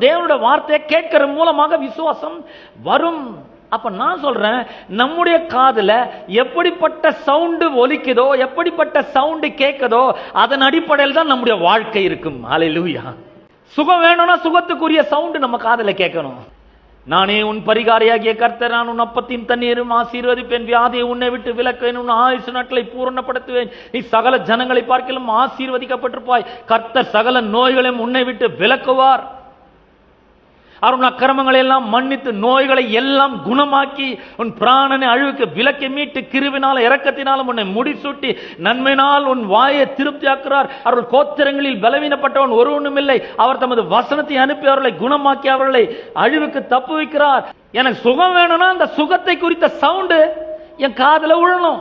தேவனுடைய வார்த்தையை கேட்கிற மூலமாக விசுவாசம் வரும். அப்ப நான் சொல்றேன், நம்முடைய காதுல எப்படிப்பட்ட சவுண்ட் ஒலிக்குதோ, எப்படிப்பட்ட சவுண்ட் கேட்குதோ, அதன் அடிப்படையில் தான் நம்முடைய வாழ்க்கை இருக்கும். ஹல்லேலூயா. சுகம் வேணும்னா சுகத்துக்குரிய சவுண்ட் நம்ம காதுல கேட்கணும். நானே உன் பரிகாரியாகிய கர்த்தர், நான் உன் அப்பத்தையும் தண்ணீரும் ஆசீர்வதிப்பேன், வியாதியை உன்னை விட்டு விலக்குவேன், உன் ஆயுசு நாட்களை பூரணப்படுத்துவேன், நீ சகல ஜனங்களை பார்க்கலும் ஆசீர்வதிக்கப்பட்டிருப்பாய், கர்த்தர் சகல நோய்களையும் உன்னை விட்டு விலக்குவார், அவருடைய அக்கிரமங்களை எல்லாம் மன்னித்து நோய்களை எல்லாம் குணமாக்கி உன் பிராணனை அழிவுக்கு விலக்கி மீட்டு கிருபினால இரக்கத்தினாலும் உன்னை முடிசூட்டி நன்மையினால் உன் வாயை திருப்தியாக்குறார். அவர்கள் கோத்திரங்களில் பலவீனப்பட்டவன் ஒருவனும் இல்லை, அவர் தமது வசனத்தை அனுப்பி அவர்களை குணமாக்கி அவர்களை அழிவுக்கு தப்பு வைக்கிறார். எனக்கு சுகம் வேணும்னா அந்த சுகத்தை குறித்த சவுண்டு என் காதுல விழணும்.